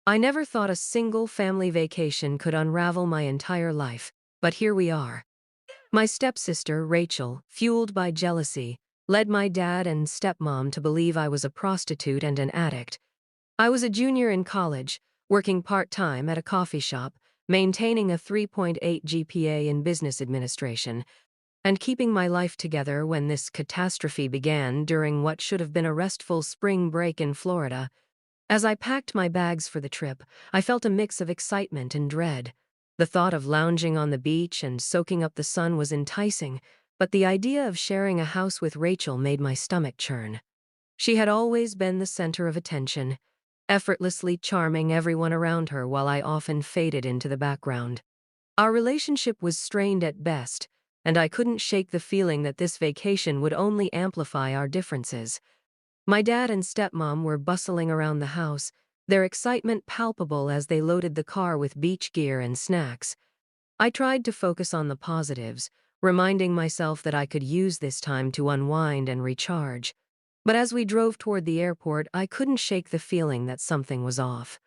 I never thought a single family vacation could unravel my entire life, but here we are. My stepsister, Rachel, fueled by jealousy, led my dad and stepmom to believe I was a prostitute and an addict. I was a junior in college, working part-time at a coffee shop, maintaining a 3.8 GPA in business administration, and keeping my life together when this catastrophe began during what should have been a restful spring break in Florida. As I packed my bags for the trip, I felt a mix of excitement and dread. The thought of lounging on the beach and soaking up the sun was enticing, but the idea of sharing a house with Rachel made my stomach churn. She had always been the center of attention, effortlessly charming everyone around her while I often faded into the background. Our relationship was strained at best, and I couldn't shake the feeling that this vacation would only amplify our differences. My dad and stepmom were bustling around the house, their excitement palpable as they loaded the car with beach gear and snacks. I tried to focus on the positives, reminding myself that I could use this time to unwind and recharge. But as we drove toward the airport, I couldn't shake the feeling that something was off.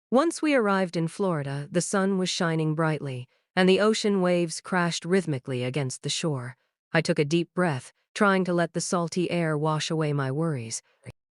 Once we arrived in Florida, the sun was shining brightly, and the ocean waves crashed rhythmically against the shore. I took a deep breath, trying to let the salty air wash away my worries.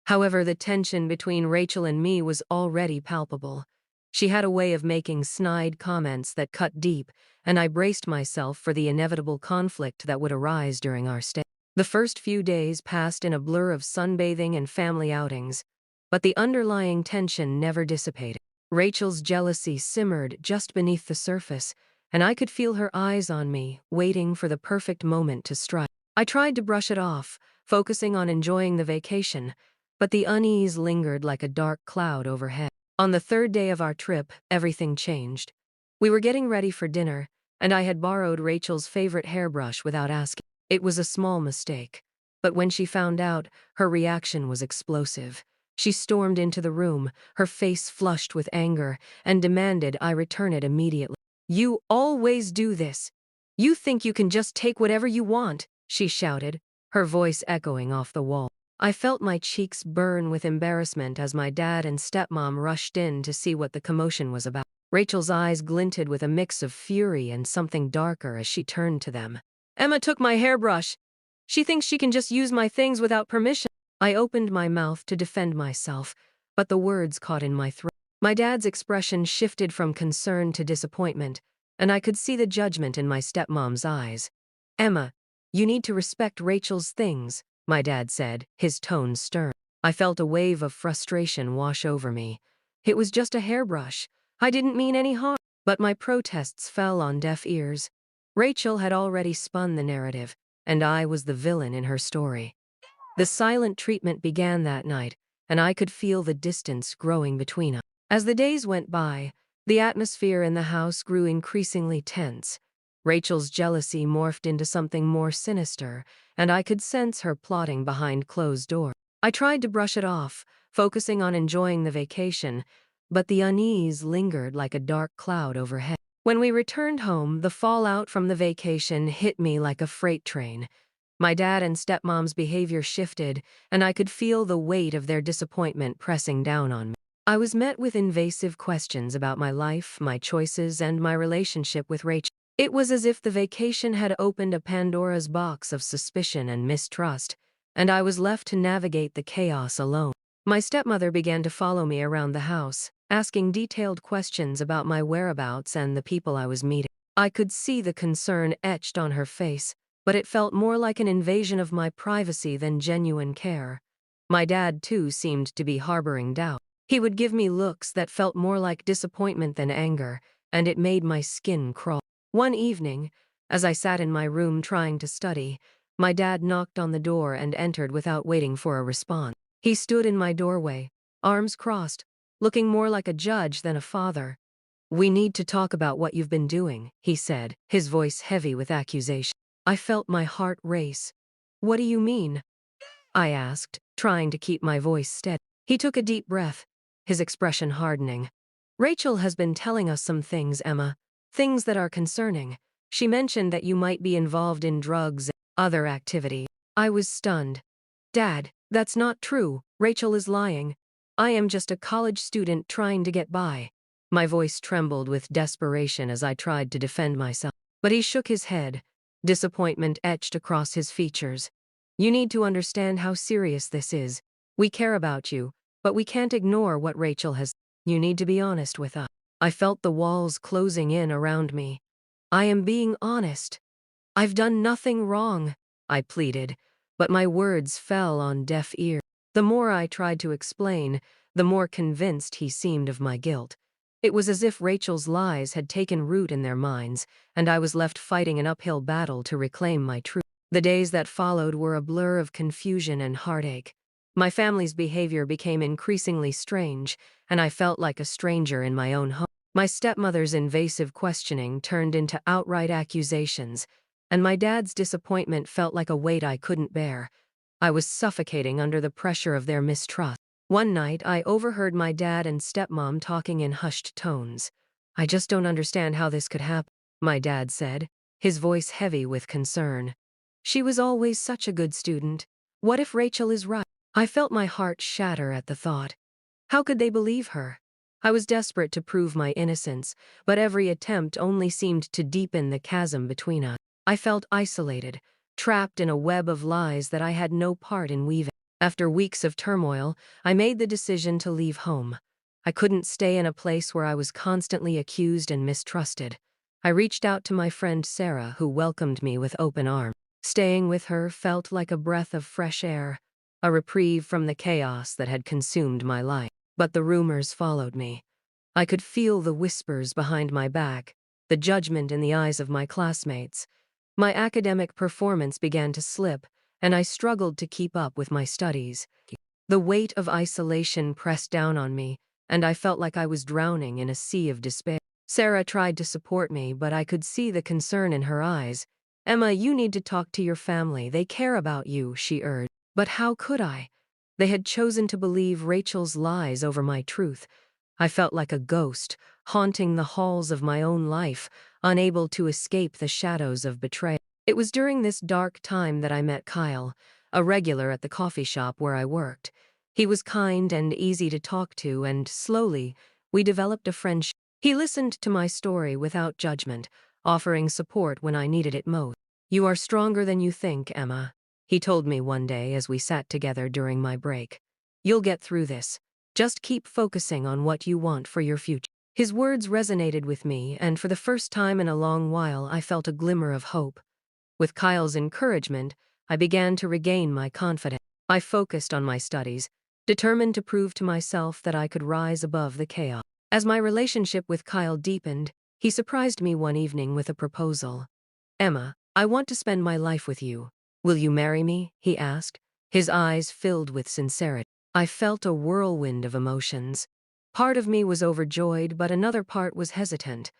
However, the tension between Rachel and me was already palpable. She had a way of making snide comments that cut deep, and I braced myself for the inevitable conflict that would arise during our stay. The first few days passed in a blur of sunbathing and family outings, but the underlying tension never dissipated. Rachel's jealousy simmered just beneath the surface, and I could feel her eyes on me, waiting for the perfect moment to strike. I tried to brush it off, focusing on enjoying the vacation, but the unease lingered like a dark cloud overhead. On the third day of our trip, everything changed. We were getting ready for dinner, and I had borrowed Rachel's favorite hairbrush without asking. It was a small mistake, but when she found out, her reaction was explosive. She stormed into the room, her face flushed with anger, and demanded I return it immediately. "You always do this. You think you can just take whatever you want," she shouted, her voice echoing off the wall. I felt my cheeks burn with embarrassment as my dad and stepmom rushed in to see what the commotion was about. Rachel's eyes glinted with a mix of fury and something darker as she turned to them. "Emma took my hairbrush. She thinks she can just use my things without permission." I opened my mouth to defend myself, but the words caught in my throat. My dad's expression shifted from concern to disappointment, and I could see the judgment in my stepmom's eyes. "Emma, you need to respect Rachel's things," my dad said, his tone stern. I felt a wave of frustration wash over me. It was just a hairbrush. I didn't mean any harm. But my protests fell on deaf ears. Rachel had already spun the narrative, and I was the villain in her story. The silent treatment began that night, and I could feel the distance growing between us. As the days went by, the atmosphere in the house grew increasingly tense. Rachel's jealousy morphed into something more sinister, and I could sense her plotting behind closed doors. I tried to brush it off, focusing on enjoying the vacation, but the unease lingered like a dark cloud overhead. When we returned home, the fallout from the vacation hit me like a freight train. My dad and stepmom's behavior shifted, and I could feel the weight of their disappointment pressing down on me. I was met with invasive questions about my life, my choices, and my relationship with Rachel. It was as if the vacation had opened a Pandora's box of suspicion and mistrust, and I was left to navigate the chaos alone. My stepmother began to follow me around the house, asking detailed questions about my whereabouts and the people I was meeting. I could see the concern etched on her face, but it felt more like an invasion of my privacy than genuine care. My dad, too, seemed to be harboring doubt. He would give me looks that felt more like disappointment than anger, and it made my skin crawl. One evening, as I sat in my room trying to study, my dad knocked on the door and entered without waiting for a response. He stood in my doorway, arms crossed, looking more like a judge than a father. "We need to talk about what you've been doing," he said, his voice heavy with accusation. I felt my heart race. "What do you mean?" I asked, trying to keep my voice steady. He took a deep breath, his expression hardening. "Rachel has been telling us some things, Emma. Things that are concerning. She mentioned that you might be involved in drugs and other activity." I was stunned. "Dad, that's not true. Rachel is lying." I am just a college student trying to get by. My voice trembled with desperation as I tried to defend myself. But he shook his head, disappointment etched across his features. You need to understand how serious this is. We care about you, but we can't ignore what Rachel has. You need to be honest with us. I felt the walls closing in around me. I am being honest. I've done nothing wrong, I pleaded, but my words fell on deaf ears. The more I tried to explain, the more convinced he seemed of my guilt. It was as if Rachel's lies had taken root in their minds, and I was left fighting an uphill battle to reclaim my truth. The days that followed were a blur of confusion and heartache. My family's behavior became increasingly strange, and I felt like a stranger in my own home. My stepmother's invasive questioning turned into outright accusations, and my dad's disappointment felt like a weight I couldn't bear. I was suffocating under the pressure of their mistrust. One night, I overheard my dad and stepmom talking in hushed tones. I just don't understand how this could happen, my dad said, his voice heavy with concern. She was always such a good student. What if Rachel is right? I felt my heart shatter at the thought. How could they believe her? I was desperate to prove my innocence, but every attempt only seemed to deepen the chasm between us. I felt isolated, trapped in a web of lies that I had no part in weaving. After weeks of turmoil, I made the decision to leave home. I couldn't stay in a place where I was constantly accused and mistrusted. I reached out to my friend Sarah, who welcomed me with open arms. Staying with her felt like a breath of fresh air, a reprieve from the chaos that had consumed my life. But the rumors followed me. I could feel the whispers behind my back, the judgment in the eyes of my classmates. My academic performance began to slip, and I struggled to keep up with my studies. The weight of isolation pressed down on me, and I felt like I was drowning in a sea of despair. Sarah tried to support me, but I could see the concern in her eyes. Emma, you need to talk to your family. They care about you, she urged. But how could I? They had chosen to believe Rachel's lies over my truth. I felt like a ghost, haunting the halls of my own life, unable to escape the shadows of betrayal. It was during this dark time that I met Kyle, a regular at the coffee shop where I worked. He was kind and easy to talk to, and slowly, we developed a friendship. He listened to my story without judgment, offering support when I needed it most. You are stronger than you think, Emma, he told me one day as we sat together during my break. You'll get through this. Just keep focusing on what you want for your future. His words resonated with me, and for the first time in a long while, I felt a glimmer of hope. With Kyle's encouragement, I began to regain my confidence. I focused on my studies, determined to prove to myself that I could rise above the chaos. As my relationship with Kyle deepened, he surprised me one evening with a proposal. Emma, I want to spend my life with you. Will you marry me? He asked, his eyes filled with sincerity. I felt a whirlwind of emotions. Part of me was overjoyed, but another part was hesitant.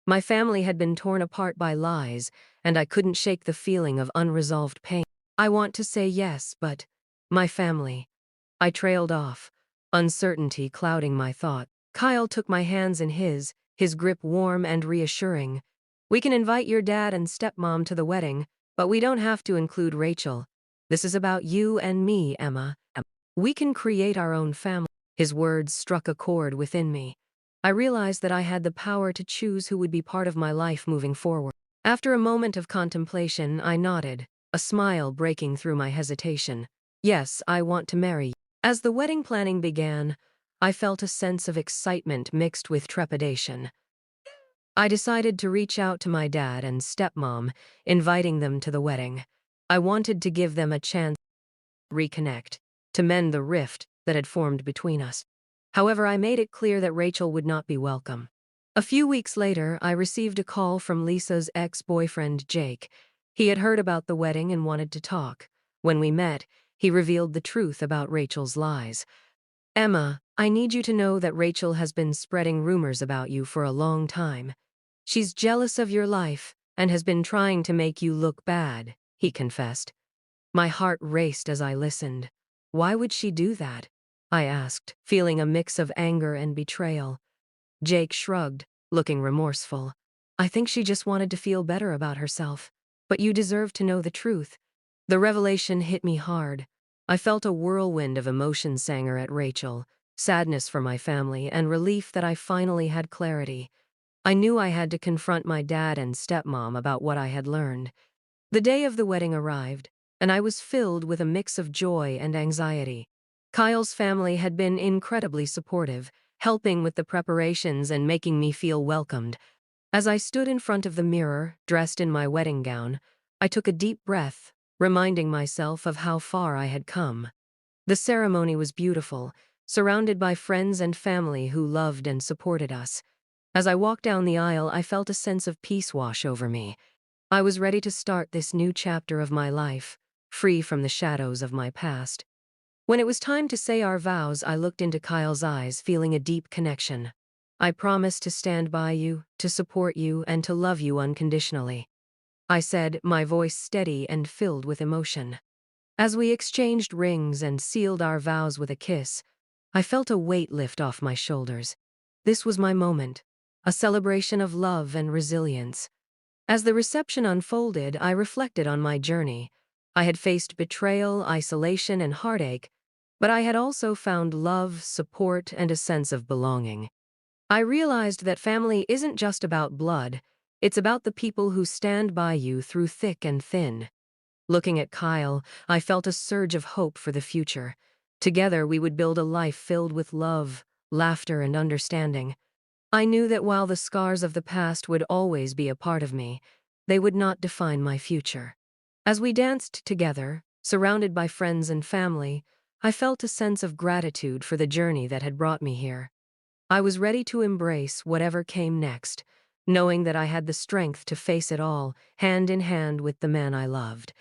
My family had been torn apart by lies, and I couldn't shake the feeling of unresolved pain. I want to say yes, but my family. I trailed off, uncertainty clouding my thought. Kyle took my hands in his grip warm and reassuring. We can invite your dad and stepmom to the wedding, but we don't have to include Rachel. This is about you and me, Emma. We can create our own family. His words struck a chord within me. I realized that I had the power to choose who would be part of my life moving forward. After a moment of contemplation, I nodded, a smile breaking through my hesitation. Yes, I want to marry you. As the wedding planning began, I felt a sense of excitement mixed with trepidation. I decided to reach out to my dad and stepmom, inviting them to the wedding. I wanted to give them a chance to reconnect, to mend the rift that had formed between us. However, I made it clear that Rachel would not be welcome. A few weeks later, I received a call from Lisa's ex-boyfriend, Jake. He had heard about the wedding and wanted to talk. When we met, he revealed the truth about Rachel's lies. Emma, I need you to know that Rachel has been spreading rumors about you for a long time. She's jealous of your life and has been trying to make you look bad, he confessed. My heart raced as I listened. Why would she do that? I asked, feeling a mix of anger and betrayal. Jake shrugged, looking remorseful. I think she just wanted to feel better about herself. But you deserve to know the truth. The revelation hit me hard. I felt a whirlwind of emotion sanger at Rachel, sadness for my family, and relief that I finally had clarity. I knew I had to confront my dad and stepmom about what I had learned. The day of the wedding arrived, and I was filled with a mix of joy and anxiety. Kyle's family had been incredibly supportive, helping with the preparations and making me feel welcomed. As I stood in front of the mirror, dressed in my wedding gown, I took a deep breath, reminding myself of how far I had come. The ceremony was beautiful, surrounded by friends and family who loved and supported us. As I walked down the aisle, I felt a sense of peace wash over me. I was ready to start this new chapter of my life, free from the shadows of my past. When it was time to say our vows, I looked into Kyle's eyes, feeling a deep connection. I promised to stand by you, to support you, and to love you unconditionally, I said, my voice steady and filled with emotion. As we exchanged rings and sealed our vows with a kiss, I felt a weight lift off my shoulders. This was my moment, a celebration of love and resilience. As the reception unfolded, I reflected on my journey. I had faced betrayal, isolation, and heartache, but I had also found love, support, and a sense of belonging. I realized that family isn't just about blood, it's about the people who stand by you through thick and thin. Looking at Kyle, I felt a surge of hope for the future. Together, we would build a life filled with love, laughter, and understanding. I knew that while the scars of the past would always be a part of me, they would not define my future. As we danced together, surrounded by friends and family, I felt a sense of gratitude for the journey that had brought me here. I was ready to embrace whatever came next, knowing that I had the strength to face it all, hand in hand with the man I loved.